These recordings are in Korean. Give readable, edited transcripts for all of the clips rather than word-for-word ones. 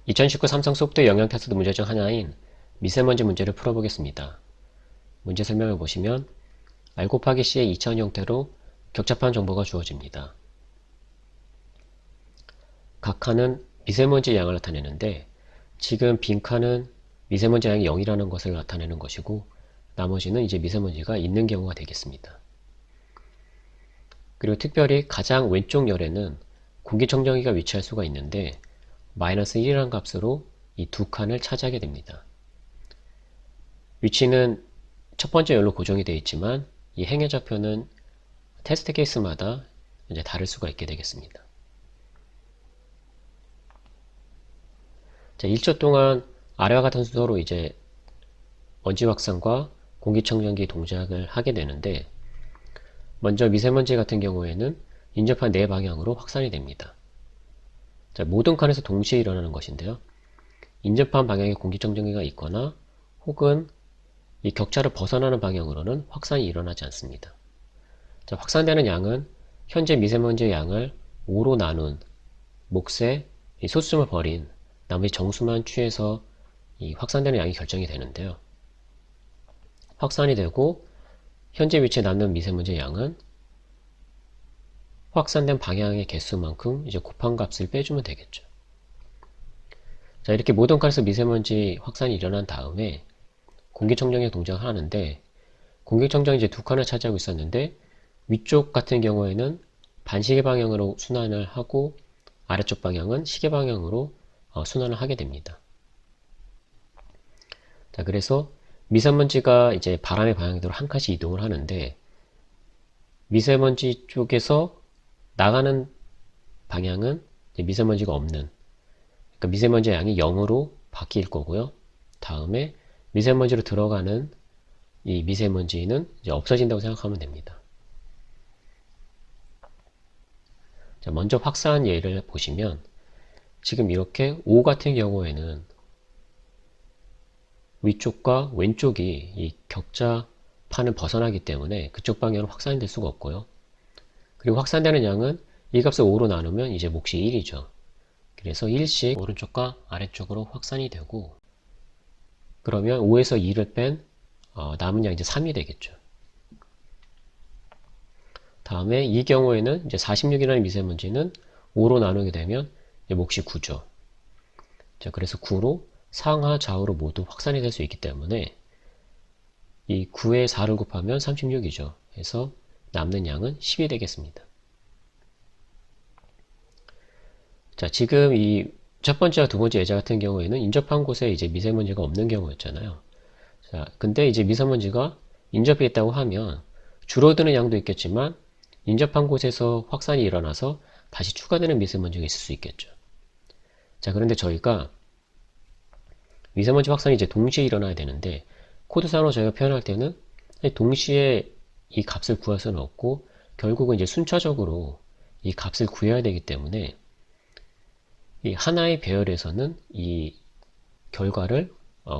2019 삼성 소프트 영역 테스트 문제 중 하나인 미세먼지 문제를 풀어보겠습니다. 문제 설명을 보시면 R 곱하기 C의 2차원 형태로 격잡한 정보가 주어집니다. 각 칸은 미세먼지 양을 나타내는데 지금 빈 칸은 미세먼지 양이 0이라는 것을 나타내는 것이고 나머지는 이제 미세먼지가 있는 경우가 되겠습니다. 그리고 특별히 가장 왼쪽 열에는 공기청정기가 위치할 수가 있는데 마이너스 1이라는 값으로 이 두 칸을 차지하게 됩니다. 위치는 첫 번째 열로 고정이 되어 있지만 이 행의 좌표는 테스트 케이스마다 이제 다를 수가 있게 되겠습니다. 자, 1초 동안 아래와 같은 순서로 이제 먼지 확산과 공기청정기 동작을 하게 되는데 먼저 미세먼지 같은 경우에는 인접한 네 방향으로 확산이 됩니다. 자, 모든 칸에서 동시에 일어나는 것인데요. 인접한 방향에 공기청정기가 있거나 혹은 이 격차를 벗어나는 방향으로는 확산이 일어나지 않습니다. 자, 확산되는 양은 현재 미세먼지의 양을 5로 나눈 몫에 이 소수점을 버린 나머지 정수만 취해서 이 확산되는 양이 결정이 되는데요. 확산이 되고 현재 위치에 남는 미세먼지의 양은 확산된 방향의 개수만큼 이제 곱한 값을 빼주면 되겠죠. 자, 이렇게 모든 칸에서 미세먼지 확산이 일어난 다음에 공기청정기 동작을 하는데 공기청정기 이제 두 칸을 차지하고 있었는데 위쪽 같은 경우에는 반시계 방향으로 순환을 하고 아래쪽 방향은 시계 방향으로 순환을 하게 됩니다. 자, 그래서 미세먼지가 이제 바람의 방향대로 한 칸씩 이동을 하는데 미세먼지 쪽에서 나가는 방향은 미세먼지가 없는, 그러니까 미세먼지 양이 0으로 바뀔 거고요. 다음에 미세먼지로 들어가는 이 미세먼지는 이제 없어진다고 생각하면 됩니다. 자, 먼저 확산 예를 보시면 지금 이렇게 O 같은 경우에는 위쪽과 왼쪽이 이 격자판을 벗어나기 때문에 그쪽 방향으로 확산이 될 수가 없고요. 그리고 확산되는 양은 이 값을 5로 나누면 이제 몫이 1이죠. 그래서 1씩 오른쪽과 아래쪽으로 확산이 되고 그러면 5에서 2를 뺀 남은 양이 이제 3이 되겠죠. 다음에 이 경우에는 이제 46이라는 미세먼지는 5로 나누게 되면 이제 몫이 9죠. 자, 그래서 9로 상하 좌우로 모두 확산이 될 수 있기 때문에 이 9에 4를 곱하면 36이죠. 그래서 남는 양은 10이 되겠습니다. 자, 지금 이 첫 번째와 두 번째 예제 같은 경우에는 인접한 곳에 이제 미세먼지가 없는 경우였잖아요. 자, 근데 이제 미세먼지가 인접해 있다고 하면 줄어드는 양도 있겠지만 인접한 곳에서 확산이 일어나서 다시 추가되는 미세먼지가 있을 수 있겠죠. 자, 그런데 저희가 미세먼지 확산이 이제 동시에 일어나야 되는데 코드상으로 저희가 표현할 때는 동시에 이 값을 구할 수는 없고 결국은 이제 순차적으로 이 값을 구해야 되기 때문에 이 하나의 배열에서는 이 결과를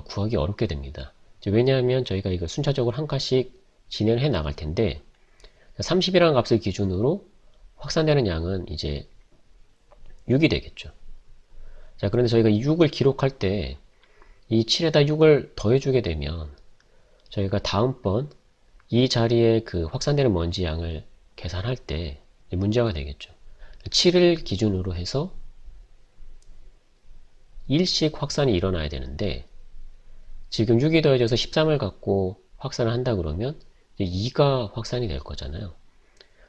구하기 어렵게 됩니다. 왜냐하면 저희가 이거 순차적으로 한 칸씩 진행을 해 나갈 텐데 30이라는 값을 기준으로 확산되는 양은 이제 6이 되겠죠. 자, 그런데 저희가 이 6을 기록할 때 이 7에다 6을 더해주게 되면 저희가 다음번 이 자리에 그 확산되는 먼지 양을 계산할 때 문제가 되겠죠. 7을 기준으로 해서 1씩 확산이 일어나야 되는데 지금 6이 더해져서 13을 갖고 확산을 한다 그러면 2가 확산이 될 거잖아요.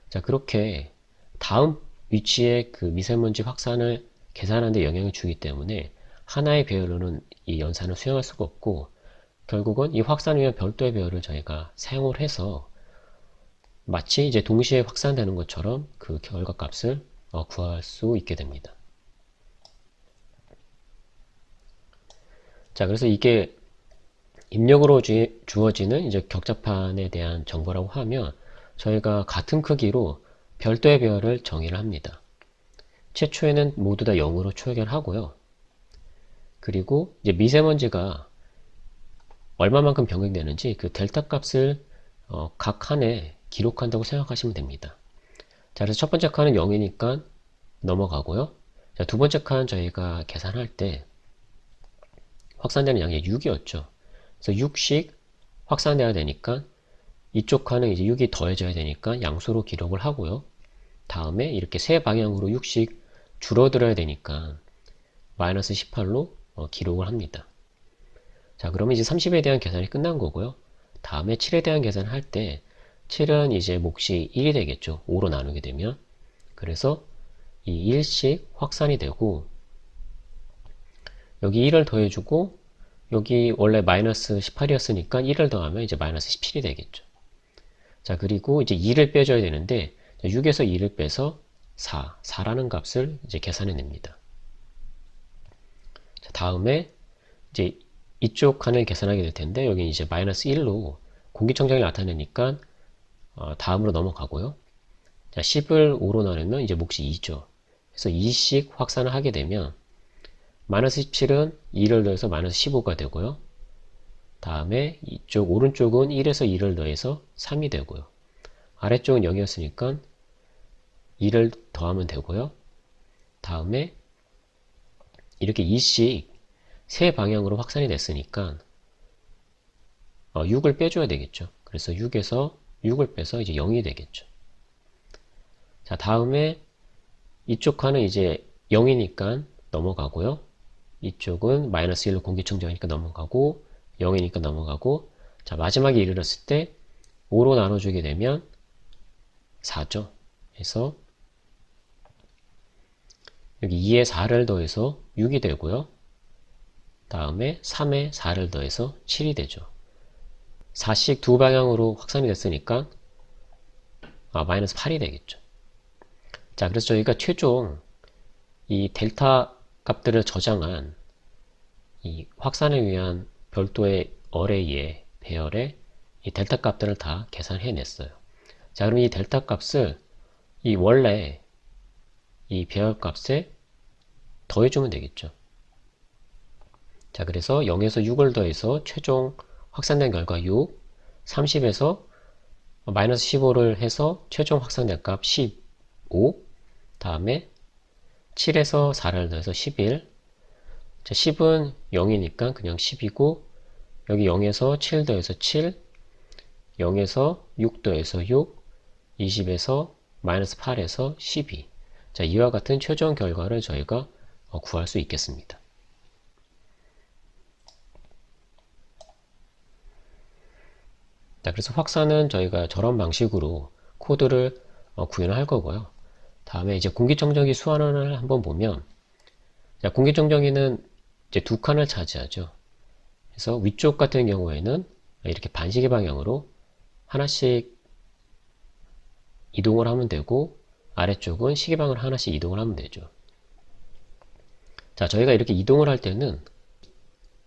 자, 그렇게 다음 위치에 그 미세먼지 확산을 계산하는 데 영향을 주기 때문에 하나의 배열로는 이 연산을 수행할 수가 없고 결국은 이 확산을 위한 별도의 배열을 저희가 사용을 해서 마치 이제 동시에 확산되는 것처럼 그 결과값을 구할 수 있게 됩니다. 자, 그래서 이게 입력으로 주어지는 이제 격자판에 대한 정보라고 하면 저희가 같은 크기로 별도의 배열을 정의를 합니다. 최초에는 모두 다 0으로 초역을 하고요. 그리고 이제 미세먼지가 얼마만큼 변경되는지 그 델타 값을 각 칸에 기록한다고 생각하시면 됩니다. 자, 그래서 첫 번째 칸은 0이니까 넘어가고요. 자, 두 번째 칸 저희가 계산할 때 확산되는 양이 6이었죠. 그래서 6씩 확산돼야 되니까 이쪽 칸은 이제 6이 더해져야 되니까 양수로 기록을 하고요. 다음에 이렇게 세 방향으로 6씩 줄어들어야 되니까 마이너스 18로 기록을 합니다. 자, 그러면 이제 30에 대한 계산이 끝난 거고요. 다음에 7에 대한 계산을 할 때 7은 이제 몫이 1이 되겠죠. 5로 나누게 되면. 그래서 이 1씩 확산이 되고 여기 1을 더해주고 여기 원래 마이너스 18이었으니까 1을 더하면 이제 마이너스 17이 되겠죠. 자, 그리고 이제 2를 빼줘야 되는데 6에서 2를 빼서 4라는 값을 이제 계산해 냅니다. 자, 다음에 이제 이쪽 칸을 계산하게 될 텐데 여기 이제 마이너스 1로 공기청정이 나타내니까 다음으로 넘어가고요. 자, 10을 5로 나누면 이제 몫이 2죠. 그래서 2씩 확산을 하게 되면 마이너스 17은 2를 더해서 마이너스 15가 되고요. 다음에 이쪽 오른쪽은 1에서 2를 더해서 3이 되고요. 아래쪽은 0이었으니까 2를 더하면 되고요. 다음에 이렇게 2씩 세 방향으로 확산이 됐으니까 6을 빼줘야 되겠죠. 그래서 6에서 6을 빼서 이제 0이 되겠죠. 자, 다음에 이쪽 칸은 이제 0이니까 넘어가고요. 이쪽은 마이너스 1로 공기청정이니까 넘어가고 0이니까 넘어가고 자, 마지막에 이르렀을 때 5로 나눠주게 되면 4죠. 그래서 여기 2에 4를 더해서 6이 되고요. 다음에 3에 4를 더해서 7이 되죠. 4씩 두 방향으로 확산이 됐으니까 마이너스 8이 되겠죠. 자, 그래서 저희가 최종 이 델타 값들을 저장한 이 확산을 위한 별도의 어레이의 배열에 이 델타 값들을 다 계산해 냈어요. 자, 그럼 이 델타 값을 이 원래 이 배열 값에 더해주면 되겠죠. 자, 그래서 0에서 6을 더해서 최종 확산된 결과 6, 30에서 마이너스 15를 해서 최종 확산된 값 15, 다음에 7에서 4를 더해서 11, 자, 10은 0이니까 그냥 10이고 여기 0에서 7 더해서 7, 0에서 6 더해서 6, 20에서 마이너스 8에서 12. 자, 이와 같은 최종 결과를 저희가 구할 수 있겠습니다. 자, 그래서 확산은 저희가 저런 방식으로 코드를 구현할 거고요. 다음에 이제 공기청정기 수완을 한번 보면, 자, 공기청정기는 이제 두 칸을 차지하죠. 그래서 위쪽 같은 경우에는 이렇게 반시계 방향으로 하나씩 이동을 하면 되고, 아래쪽은 시계방으로 하나씩 이동을 하면 되죠. 자, 저희가 이렇게 이동을 할 때는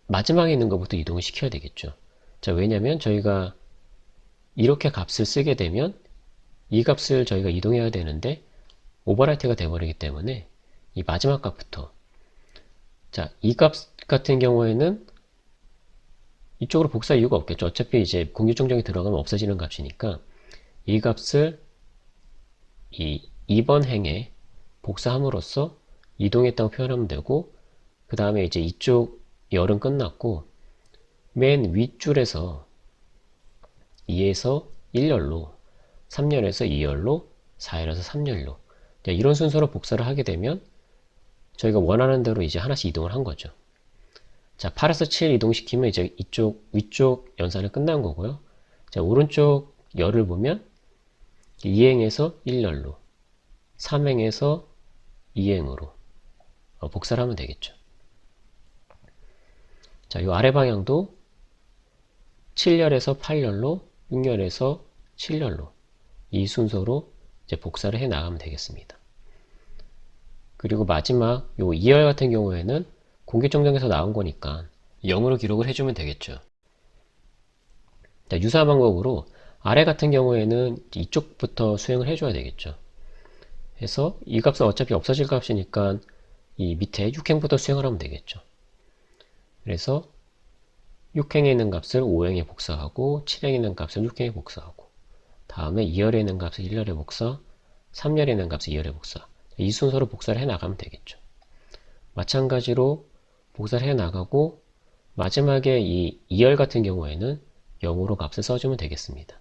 마지막에 있는 것부터 이동을 시켜야 되겠죠. 자, 왜냐면 저희가 이렇게 값을 쓰게 되면 이 값을 저희가 이동해야 되는데 오버라이트가 되어버리기 때문에 이 마지막 값부터, 자, 이 값 같은 경우에는 이쪽으로 복사할 이유가 없겠죠. 어차피 이제 공기청정기 들어가면 없어지는 값이니까 이 값을 이 2번 행에 복사함으로써 이동했다고 표현하면 되고, 그 다음에 이제 이쪽 열은 끝났고 맨 윗줄에서 2에서 1열로, 3열에서 2열로, 4열에서 3열로 이런 순서로 복사를 하게 되면 저희가 원하는 대로 이제 하나씩 이동을 한 거죠. 자, 8에서 7 이동시키면 이제 이쪽 위쪽 연산은 끝난 거고요. 자, 오른쪽 열을 보면 2행에서 1열로, 3행에서 2행으로 복사를 하면 되겠죠. 자, 이 아래 방향도 7열에서 8열로, 6열에서 7열로 이 순서로 이제 복사를 해 나가면 되겠습니다. 그리고 마지막 요 2열 같은 경우에는 공기청정기에서 나온 거니까 0으로 기록을 해주면 되겠죠. 자, 유사한 방법으로 아래 같은 경우에는 이쪽부터 수행을 해줘야 되겠죠. 해서 이 값은 어차피 없어질 값이니까 이 밑에 6행부터 수행을 하면 되겠죠. 그래서 6행에 있는 값을 5행에 복사하고 7행에 있는 값을 6행에 복사하고 다음에 2열에 있는 값을 1열에 복사, 3열에 있는 값을 2열에 복사, 이 순서로 복사를 해 나가면 되겠죠. 마찬가지로 복사를 해 나가고 마지막에 이 2열 같은 경우에는 0으로 값을 써주면 되겠습니다.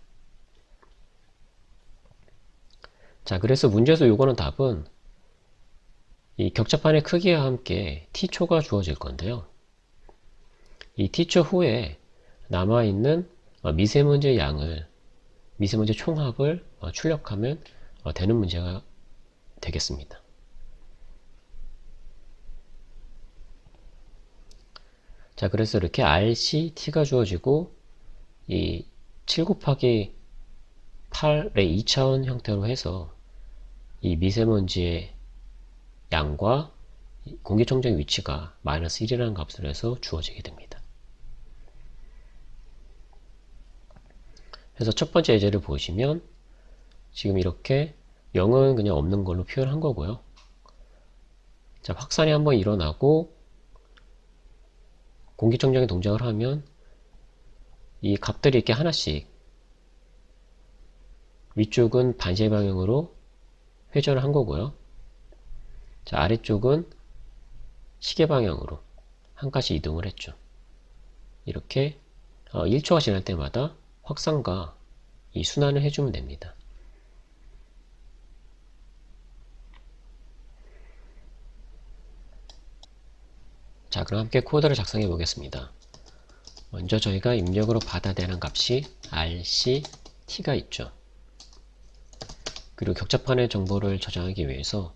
자, 그래서 문제에서 요거는 답은 이 격자판의 크기와 함께 t초가 주어질 건데요. 이 t초 후에 남아있는 미세먼지 양을, 미세먼지 총합을 출력하면 되는 문제가 되겠습니다. 자, 그래서 이렇게 RCT가 주어지고 이 7 곱하기 8의 2차원 형태로 해서 이 미세먼지의 양과 공기청정기 위치가 마이너스 1이라는 값으로 해서 주어지게 됩니다. 그래서 첫 번째 예제를 보시면 지금 이렇게 0은 그냥 없는 걸로 표현한 거고요. 자, 확산이 한번 일어나고 공기청정기 동작을 하면 이 값들이 이렇게 하나씩 위쪽은 반시계 방향으로 회전을 한 거고요. 자, 아래쪽은 시계 방향으로 한 칸씩 이동을 했죠. 이렇게 1초가 지날 때마다 확산과 이 순환을 해주면 됩니다. 자, 그럼 함께 코드를 작성해 보겠습니다. 먼저 저희가 입력으로 받아야 되는 값이 RCT가 있죠. 그리고 격자판의 정보를 저장하기 위해서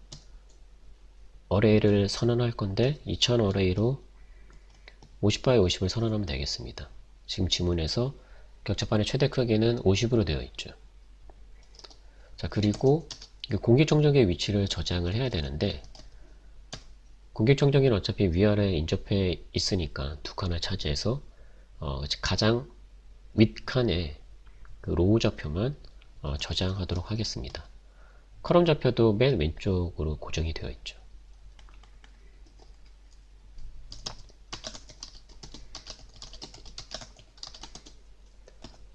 어레이를 선언할 건데 2000 어레이로 50바이 50을 선언하면 되겠습니다. 지금 지문에서 격자판의 최대 크기는 50으로 되어 있죠. 자, 그리고 공기청정기의 위치를 저장을 해야 되는데 공기청정기는 어차피 위아래 인접해 있으니까 두 칸을 차지해서 가장 윗칸에 그 로우 좌표만 저장하도록 하겠습니다. 컬럼 좌표도 맨 왼쪽으로 고정이 되어 있죠.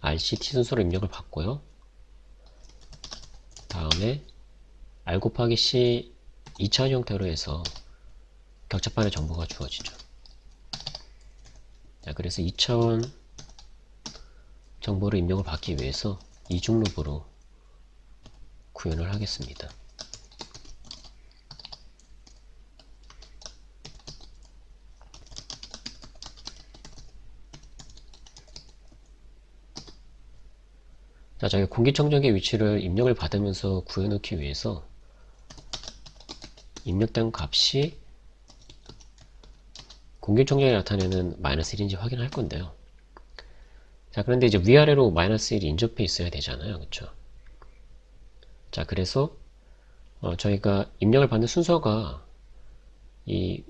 RCT 순서로 입력을 받고요. 다음에 R 곱하기 C 2차원 형태로 해서 격자판의 정보가 주어지죠. 자, 그래서 2차원 정보를 입력을 받기 위해서 이중 룹으로 구현을 하겠습니다. 자, 저희 공기청정기 위치를 입력을 받으면서 구해놓기 위해서 입력된 값이 공기청정기에 나타내는 마이너스 1인지 확인할 건데요. 자, 그런데 이제 위아래로 마이너스 1이 인접해 있어야 되잖아요. 그쵸? 자, 그래서 저희가 입력을 받는 순서가 이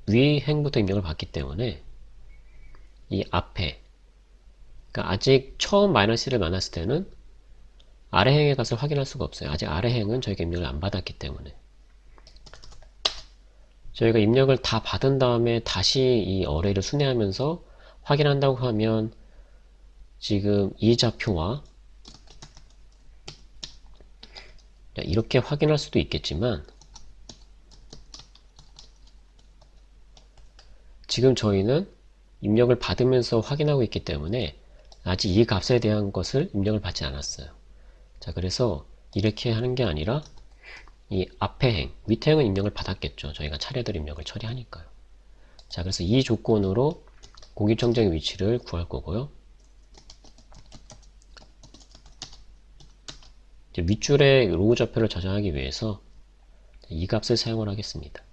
위 행부터 입력을 받기 때문에 이 앞에, 그러니까 아직 처음 마이너스 1을 만났을 때는 아래 행의 값을 확인할 수가 없어요. 아직 아래 행은 저희가 입력을 안 받았기 때문에. 저희가 입력을 다 받은 다음에 다시 이 어레이를 순회하면서 확인한다고 하면 지금 이 좌표와 이렇게 확인할 수도 있겠지만 지금 저희는 입력을 받으면서 확인하고 있기 때문에 아직 이 값에 대한 것을 입력을 받지 않았어요. 자, 그래서 이렇게 하는 게 아니라 이 앞에 행, 밑에 행은 입력을 받았겠죠. 저희가 차례대로 입력을 처리하니까요. 자, 그래서 이 조건으로 공기청정기 위치를 구할 거고요. 이제 윗줄에 로우 좌표를 저장하기 위해서 이 값을 사용을 하겠습니다.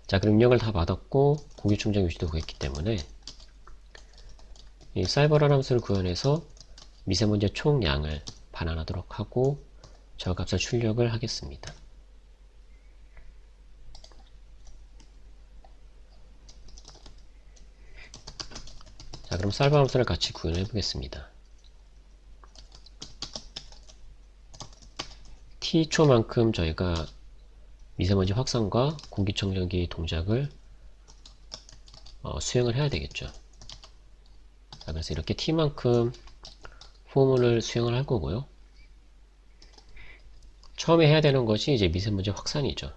자, 그럼 입력을 다 받았고 공기청정기 위치도 구했기 때문에 이 사이버런 함수를 구현해서 미세먼지의 총량을 반환하도록 하고 저 값을 출력을 하겠습니다. 자, 그럼 사이버 함수를 같이 구현해 보겠습니다. t초만큼 저희가 미세먼지 확산과 공기청정기 동작을 수행을 해야 되겠죠. 자, 그래서 이렇게 t만큼 포물을 수행을 할 거고요. 처음에 해야 되는 것이 이제 미세먼지 확산이죠.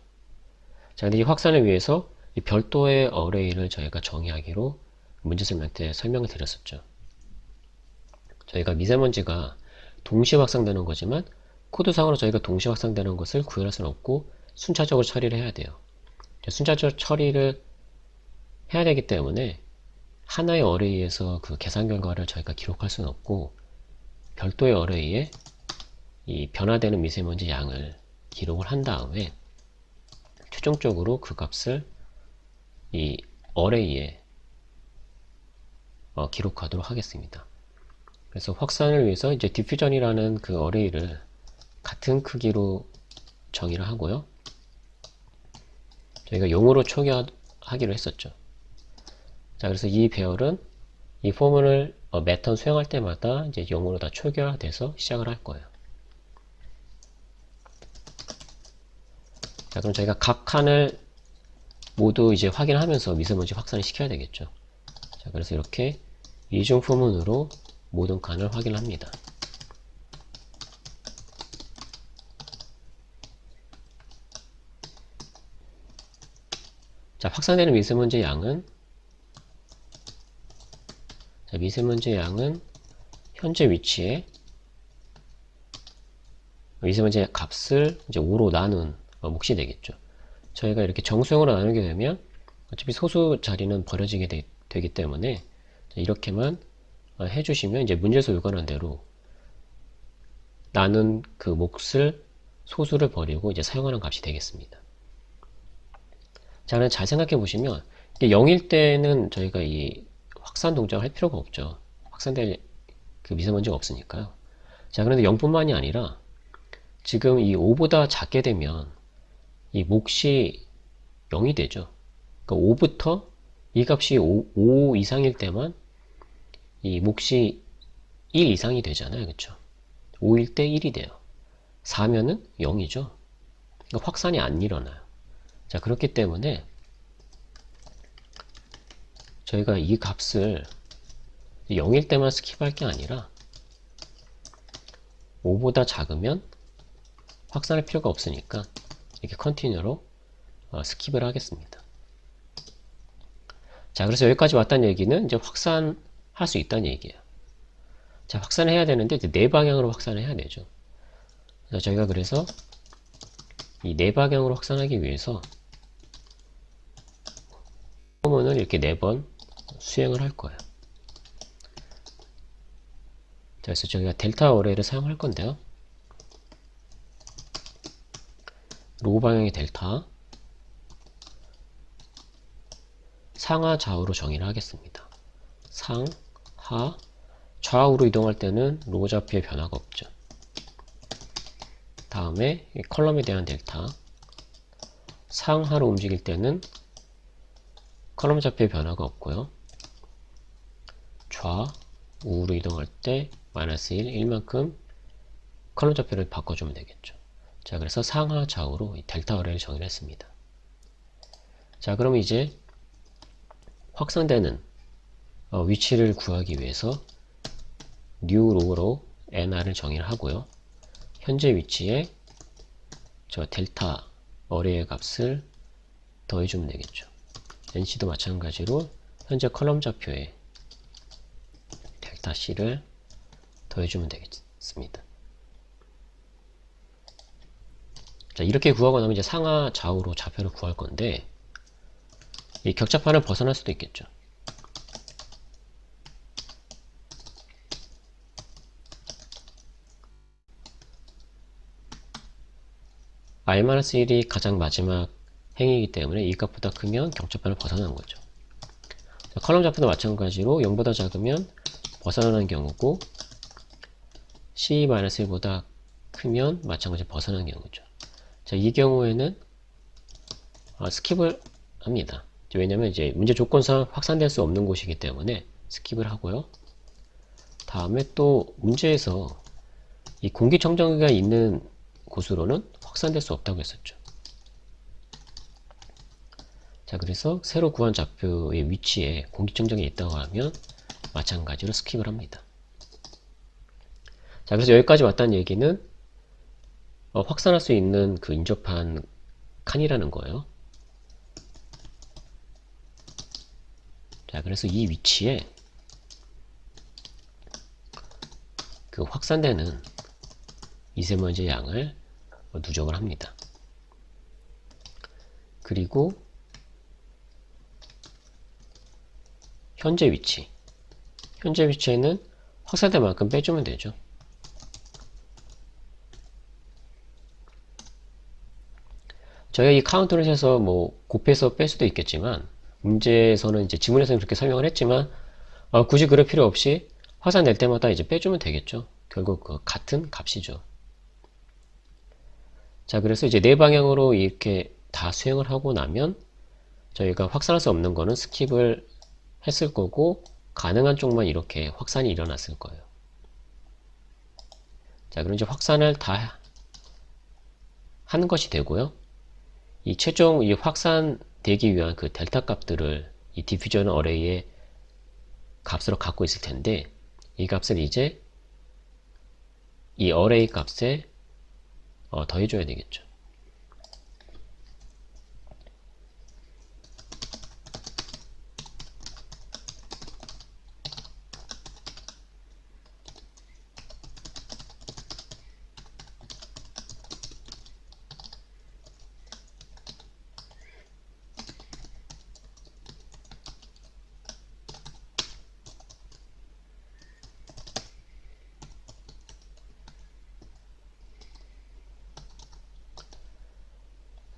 자, 근데 이 확산을 위해서 이 별도의 어레이를 저희가 정의하기로 문제 설명 때 설명을 드렸었죠. 저희가 미세먼지가 동시에 확산되는 거지만 코드상으로 저희가 동시에 확산되는 것을 구현할 수는 없고 순차적으로 처리를 해야 돼요. 순차적 처리를 해야 되기 때문에 하나의 어레이에서 그 계산 결과를 저희가 기록할 수는 없고 별도의 어레이에 이 변화되는 미세먼지 양을 기록을 한 다음에 최종적으로 그 값을 이 어레이에 기록하도록 하겠습니다. 그래서 확산을 위해서 이제 디퓨전이라는 그 어레이를 같은 크기로 정의를 하고요. 저희가 0으로 초기화하기로 했었죠. 자, 그래서 이 배열은 이 포문을 매턴 수행할 때마다 이제 0으로 다 초기화돼서 시작을 할 거예요. 자, 그럼 저희가 각 칸을 모두 이제 확인하면서 미세먼지 확산을 시켜야 되겠죠. 자, 그래서 이렇게 이중 포문으로 모든 칸을 확인합니다. 자, 확산되는 미세먼지 양은 현재 위치에 미세먼지의 값을 이제 5로 나눈 몫이 되겠죠. 저희가 이렇게 정수형으로 나누게 되면 어차피 소수 자리는 버려지게 되기 때문에 이렇게만 해주시면 이제 문제에서 요구하는 대로 나눈 그 몫을 소수를 버리고 이제 사용하는 값이 되겠습니다. 자, 그럼 잘 생각해 보시면 0일 때는 저희가 이 확산 동작을 할 필요가 없죠. 확산될 그 미세먼지가 없으니까요. 자, 그런데 0뿐만이 아니라 지금 이 5보다 작게 되면 이 몫이 0이 되죠. 그러니까 5부터 이 값이 5 이상일 때만 이 몫이 1 이상이 되잖아요. 그쵸? 5일 때 1이 돼요. 4면은 0이죠. 그러니까 확산이 안 일어나요. 자, 그렇기 때문에 저희가 이 값을 0일 때만 스킵할 게 아니라 5보다 작으면 확산할 필요가 없으니까 이렇게 컨티뉴로 스킵을 하겠습니다. 자, 그래서 여기까지 왔다는 얘기는 이제 확산할 수 있다는 얘기예요. 자, 확산을 해야 되는데 이제 네 방향으로 확산을 해야 되죠. 저희가 그래서 이 네 방향으로 확산하기 위해서 포문을 이렇게 4번 수행을 할 거예요. 자, 그래서 저희가 델타 어레이를 사용할 건데요. 로우 방향의 델타 상하 좌우로 정의를 하겠습니다. 상하 좌우로 이동할 때는 로우 좌표에 변화가 없죠. 다음에 이 컬럼에 대한 델타 상하로 움직일 때는 컬럼 좌표에 변화가 없고요. 좌우로 이동할 때 마이너스 1, 1만큼 컬럼 좌표를 바꿔주면 되겠죠. 자, 그래서 상하 좌우로 이 델타 어레이를 정의를 했습니다. 자, 그럼 이제 확산되는 위치를 구하기 위해서 new row로 nr을 정의를 하고요. 현재 위치에 저 델타 어레이의 값을 더해주면 되겠죠. NC도 마찬가지로 현재 컬럼 좌표에 델타 C를 더해주면 되겠습니다. 자, 이렇게 구하고 나면 이제 상하 좌우로 좌표를 구할 건데 이 격자판을 벗어날 수도 있겠죠. R-1이 가장 마지막 행이기 때문에 이 값보다 크면 격자판을 벗어나는 거죠. 자, 컬럼 좌표도 마찬가지로 0보다 작으면 벗어나는 경우고 C-1보다 크면 마찬가지로 벗어나는 경우죠. 자, 이 경우에는 스킵을 합니다. 왜냐면 이제 문제 조건상 확산될 수 없는 곳이기 때문에 스킵을 하고요. 다음에 또 문제에서 이 공기청정기가 있는 곳으로는 확산될 수 없다고 했었죠. 자, 그래서 새로 구한 좌표의 위치에 공기청정기 있다고 하면 마찬가지로 스킵을 합니다. 자, 그래서 여기까지 왔다는 얘기는 확산할 수 있는 그 인접한 칸이라는 거예요. 자, 그래서 이 위치에 그 확산되는 미세먼지 양을 누적을 합니다. 그리고 현재 위치에는 확산된 만큼 빼주면 되죠. 저희가 이 카운트를 해서 뭐 곱해서 뺄 수도 있겠지만, 문제에서는 이제 지문에서는 그렇게 설명을 했지만, 굳이 그럴 필요 없이 확산될 때마다 이제 빼주면 되겠죠. 결국 그 같은 값이죠. 자, 그래서 이제 네 방향으로 이렇게 다 수행을 하고 나면 저희가 확산할 수 없는 거는 스킵을 했을 거고, 가능한 쪽만 이렇게 확산이 일어났을 거예요. 자, 그럼 이제 확산을 다 한 것이 되고요. 이 최종 이 확산되기 위한 그 델타 값들을 이 디퓨전 어레이의 값으로 갖고 있을 텐데, 이 값을 이제 이 어레이 값에 더해줘야 되겠죠.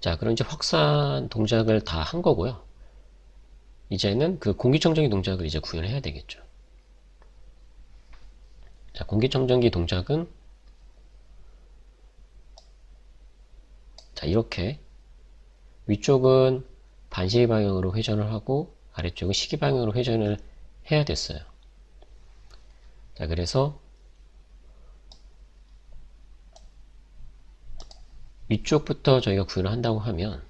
자, 그럼 이제 확산 동작을 다 한 거고요. 이제는 그 공기청정기 동작을 이제 구현해야 되겠죠. 자, 공기청정기 동작은 자, 이렇게 위쪽은 반시계 방향으로 회전을 하고 아래쪽은 시계 방향으로 회전을 해야 됐어요. 자, 그래서 위쪽부터 저희가 구현을 한다고 하면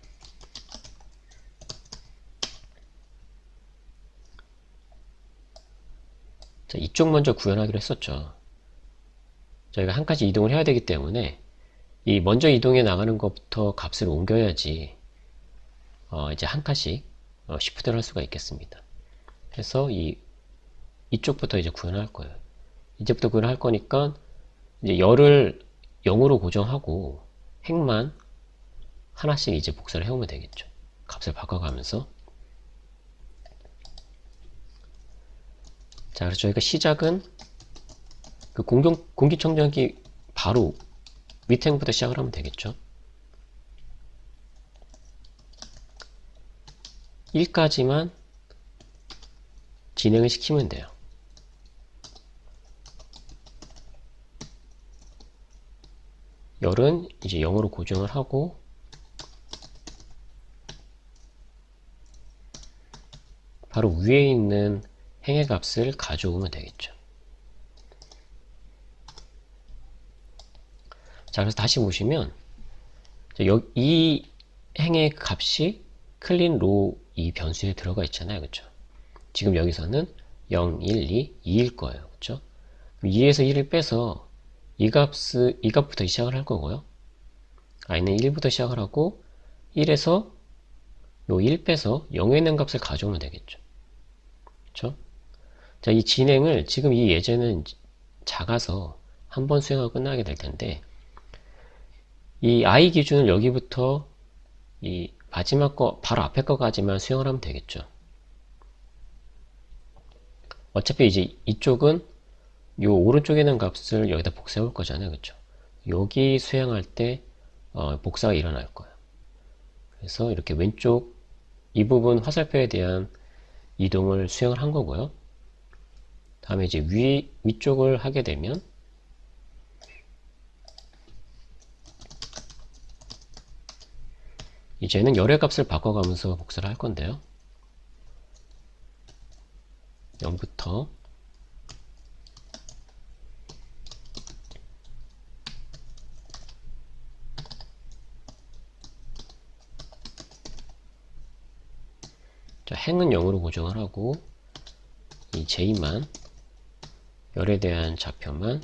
자, 이쪽 먼저 구현하기로 했었죠. 저희가 한 칸씩 이동을 해야 되기 때문에 이 먼저 이동해 나가는 것부터 값을 옮겨야지 이제 한 칸씩 시프트를 할 수가 있겠습니다. 그래서 이쪽부터 이제 구현할 거예요. 이제부터 구현할 거니까 이제 열을 0으로 고정하고 핵만 하나씩 이제 복사를 해오면 되겠죠. 값을 바꿔가면서. 자, 그래서 저희가 시작은 그 공기청정기 바로 밑에 행부터 시작을 하면 되겠죠. 1까지만 진행을 시키면 돼요. 열은 이제 0으로 고정을 하고 바로 위에 있는 행의 값을 가져오면 되겠죠. 자, 그래서 다시 보시면 이 행의 값이 클린 로우 이 변수에 들어가 있잖아요. 그렇죠? 지금 여기서는 0, 1, 2, 2일 거예요. 그렇죠? 2에서 1을 빼서 이 값부터 시작을 할 거고요. i는 1부터 시작을 하고 1에서 요 1 빼서 0에 있는 값을 가져오면 되겠죠. 그렇죠? 자, 이 진행을 지금 이 예제는 작아서 한 번 수행하고 끝나게 될 텐데 이 i 기준을 여기부터 이 마지막 거 바로 앞에 거까지만 수행을 하면 되겠죠. 어차피 이제 이쪽은 요 오른쪽에 있는 값을 여기다 복사해 올 거잖아요. 그렇죠? 여기 수행할 때 복사가 일어날 거예요. 그래서 이렇게 왼쪽 이 부분 화살표에 대한 이동을 수행을 한 거고요. 다음에 이제 위쪽을 하게 되면 이제는 열의 값을 바꿔가면서 복사를 할 건데요. 0부터 자, 행은 0으로 고정을 하고 이 J만 열에 대한 좌표만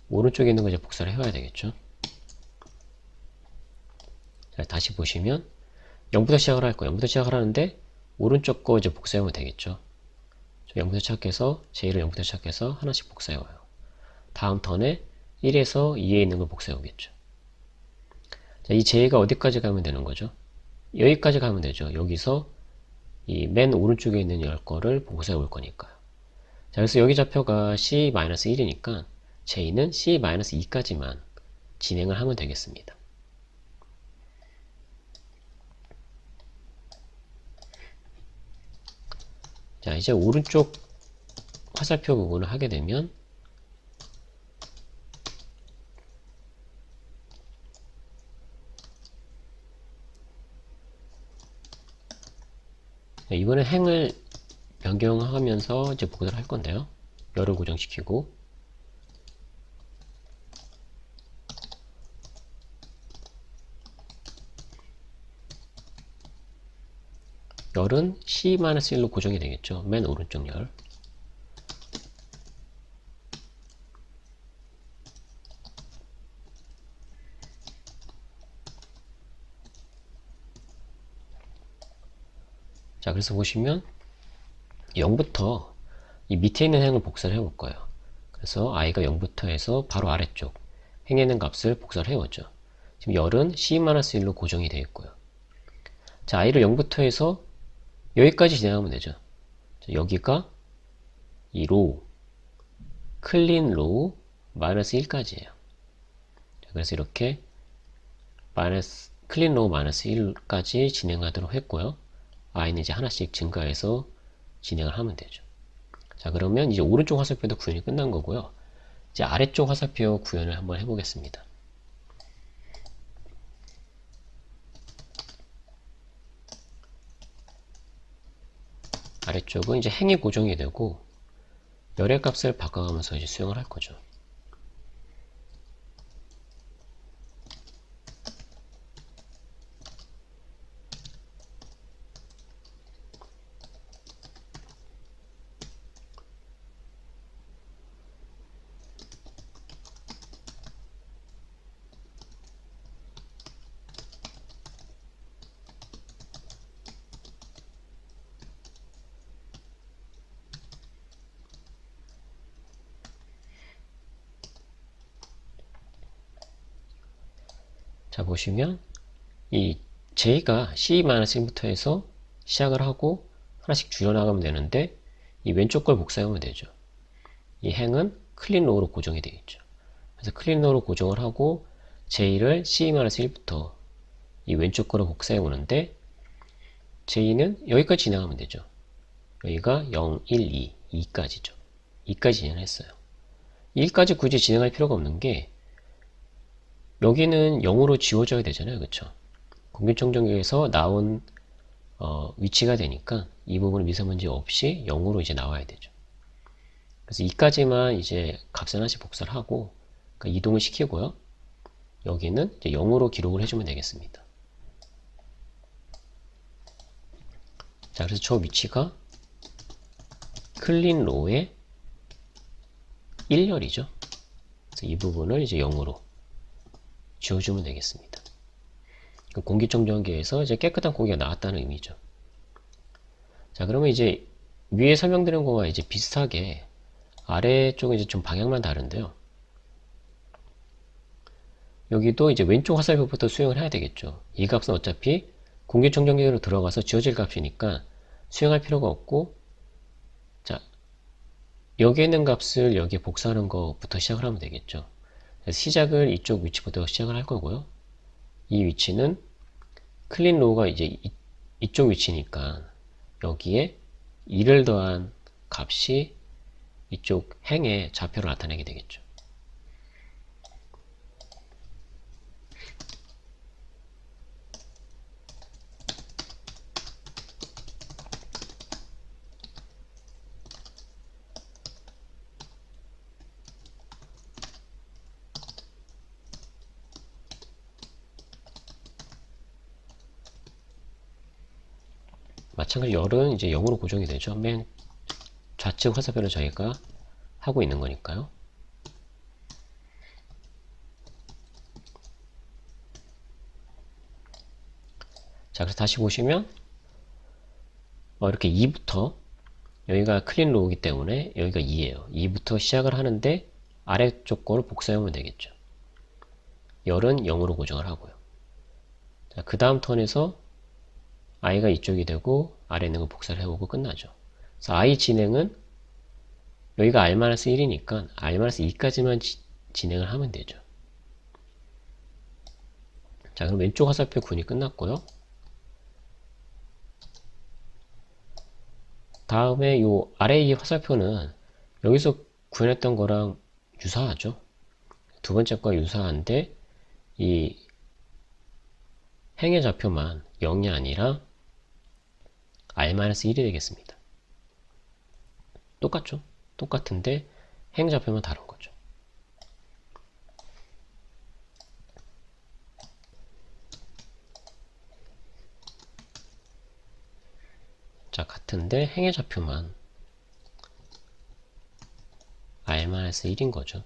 오른쪽에 있는 거 이제 복사를 해와야 되겠죠. 자, 다시 보시면 0부터 시작을 할 거예요. 0부터 시작을 하는데 오른쪽 거 이제 복사하면 되겠죠. 0부터 시작해서 J를 0부터 시작해서 하나씩 복사해와요. 다음 턴에 1에서 2에 있는 걸 복사해오겠죠. 자, 이 J가 어디까지 가면 되는 거죠? 여기까지 가면 되죠. 여기서 이 맨 오른쪽에 있는 열 거를 복사해 올 거니까요. 자, 그래서 여기 좌표가 C-1이니까 J는 C-2까지만 진행을 하면 되겠습니다. 자, 이제 오른쪽 화살표 부분을 하게 되면 이번엔 행을 변경하면서 이제 복사를 할 건데요. 열을 고정시키고 열은 C-1로 고정이 되겠죠. 맨 오른쪽 열. 자, 그래서 보시면 0부터 이 밑에 있는 행을 복사를 해볼 거예요. 그래서 i가 0부터 해서 바로 아래쪽 행에 있는 값을 복사를 해오죠. 지금 열은 C-1로 고정이 되어 있고요. 자, i를 0부터 해서 여기까지 진행하면 되죠. 자, 여기가 이 로우, 클린 로우 마이너스 1까지예요. 그래서 이렇게 클린 로우 마이너스 1까지 진행하도록 했고요. i는 이제 하나씩 증가해서 진행을 하면 되죠. 자, 그러면 이제 오른쪽 화살표도 구현이 끝난 거고요. 이제 아래쪽 화살표 구현을 한번 해보겠습니다. 아래쪽은 이제 행이 고정이 되고 열의 값을 바꿔가면서 이제 수행을 할 거죠. 자, 보시면 이 J가 C-1부터 해서 시작을 하고 하나씩 줄여나가면 되는데 이 왼쪽 걸 복사하면 되죠. 이 행은 클린 로우로 고정이 되어 있죠. 그래서 클린 로우로 고정을 하고 J를 C-1부터 이 왼쪽 거로 복사해 오는데 J는 여기까지 진행하면 되죠. 여기가 0, 1, 2, 2까지죠. 2까지 진행했어요. 1까지 굳이 진행할 필요가 없는 게 여기는 0으로 지워져야 되잖아요. 그쵸? 공기청정기에서 나온 위치가 되니까 이 부분은 미세먼지 없이 0으로 이제 나와야 되죠. 그래서 2까지만 이제 값을 하나씩 복사를 하고 그러니까 이동을 시키고요. 여기는 이제 0으로 기록을 해주면 되겠습니다. 자, 그래서 저 위치가 클린 로우의 1열이죠. 그래서 이 부분을 이제 0으로 지워주면 되겠습니다. 공기청정기에서 이제 깨끗한 공기가 나왔다는 의미죠. 자, 그러면 이제 위에 설명드린 거와 이제 비슷하게 아래쪽은 이제 좀 방향만 다른데요. 여기도 이제 왼쪽 화살표부터 수행을 해야 되겠죠. 이 값은 어차피 공기청정기로 들어가서 지워질 값이니까 수행할 필요가 없고, 자, 여기에 있는 값을 여기에 복사하는 것부터 시작을 하면 되겠죠. 그래서 시작을 이쪽 위치부터 시작을 할 거고요. 이 위치는 클린 로우가 이제 이쪽 위치니까 여기에 2를 더한 값이 이쪽 행의 좌표를 나타내게 되겠죠. 마찬가지 열은 이제 0으로 고정이 되죠. 맨 좌측 화살표를 저희가 하고 있는 거니까요. 자, 그래서 다시 보시면 이렇게 2부터 여기가 클린 로우이기 때문에 여기가 2예요. 2부터 시작을 하는데 아래쪽 거를 복사하면 되겠죠. 열은 0으로 고정을 하고요. 자, 그 다음 턴에서 i가 이쪽이 되고 아래 있는 거 복사를 해보고 끝나죠. 그래서 i 진행은 여기가 r-1이니까 r-2까지만 진행을 하면 되죠. 자, 그럼 왼쪽 화살표 구현이 끝났고요. 다음에 요 아래 이 화살표는 여기서 구현했던 거랑 유사하죠. 두 번째 거와 유사한데 이 행의 좌표만 0이 아니라 r-1이 되겠습니다. 똑같죠? 똑같은데 행 좌표만 다른 거죠. 자, 같은데 행의 좌표만 r-1인 거죠.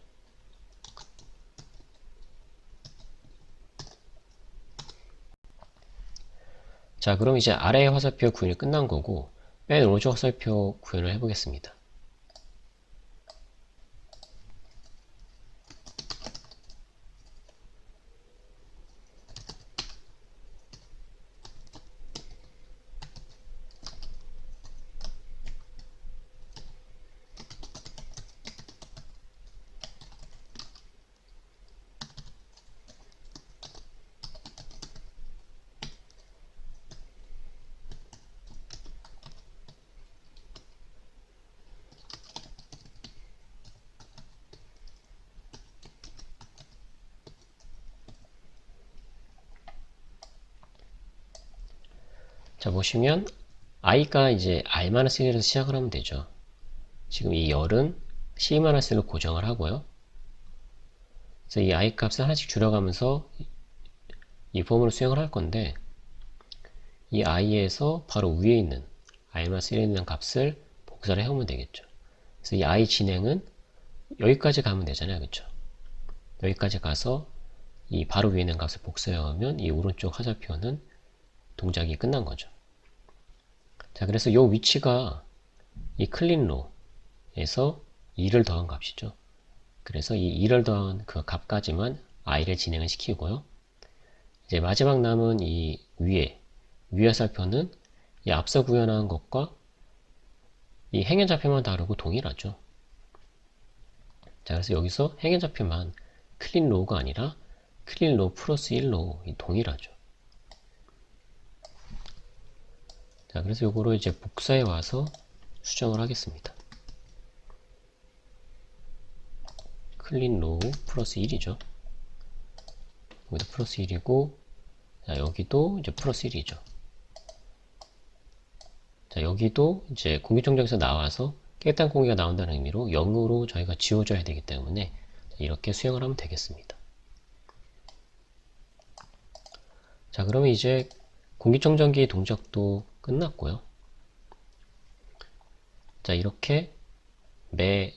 자, 그럼 이제 아래의 화살표 구현이 끝난 거고 맨 오른쪽 화살표 구현을 해보겠습니다. 자, 보시면 i가 이제 r-1에서 시작을 하면 되죠. 지금 이 열은 c-1로 고정을 하고요. 그래서 이 i 값을 하나씩 줄여가면서 이 폼으로 수행을 할 건데 이 i에서 바로 위에 있는 r-1에 있는 값을 복사를 해오면 되겠죠. 그래서 이 i 진행은 여기까지 가면 되잖아요. 그쵸? 여기까지 가서 이 바로 위에 있는 값을 복사해오면 이 오른쪽 화살표는 동작이 끝난 거죠. 자, 그래서 이 위치가 이 클린로에서 2를 더한 값이죠. 그래서 이 2를 더한 그 값까지만 i를 진행을 시키고요. 이제 마지막 남은 이 위에 화살표는 이 앞서 구현한 것과 이 행의 좌표만 다르고 동일하죠. 자, 그래서 여기서 행의 좌표만 클린로우가 아니라 클린로우 플러스 1로 동일하죠. 자, 그래서 요거를 이제 복사해 와서 수정을 하겠습니다. 클린로우 플러스 1이죠. 여기도 플러스 1이고, 자, 여기도 이제 플러스 1이죠. 자, 여기도 이제 공기청정기에서 나와서 깨끗한 공기가 나온다는 의미로 0으로 저희가 지워줘야 되기 때문에 이렇게 수행을 하면 되겠습니다. 자, 그러면 이제 공기청정기 동작도 끝났고요. 자, 이렇게 매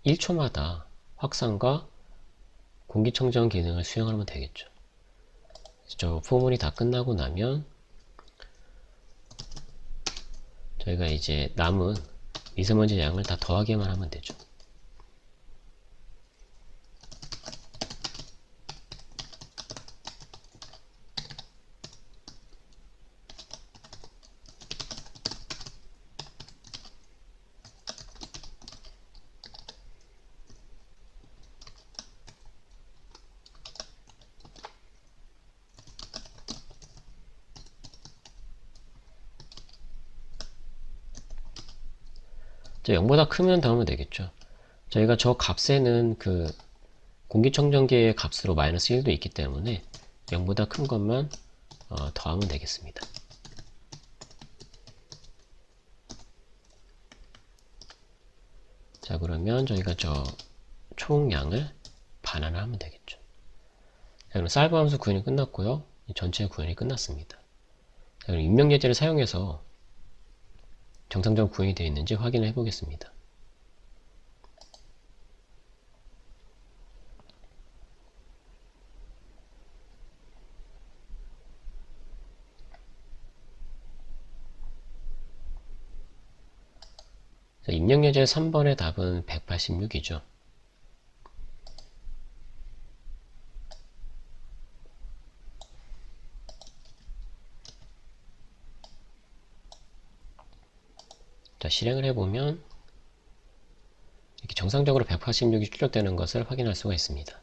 1초마다 확산과 공기청정 기능을 수행하면 되겠죠. 저 포문이 다 끝나고 나면 저희가 이제 남은 미세먼지 양을 다 더하기만 하면 되죠. 자, 0보다 크면 더하면 되겠죠. 저희가 저 값에는 그 공기청정기의 값으로 마이너스 1도 있기 때문에 0보다 큰 것만 더하면 되겠습니다. 자, 그러면 저희가 저 총량을 반환을 하면 되겠죠. 자, 그럼 살브 함수 구현이 끝났고요. 전체 구현이 끝났습니다. 자, 그럼 입력예제를 사용해서 정상적으로 구현이 되어 있는지 확인을 해 보겠습니다. 입력 예제 3번의 답은 186이죠. 자, 실행을 해보면 이렇게 정상적으로 186이 출력되는 것을 확인할 수가 있습니다.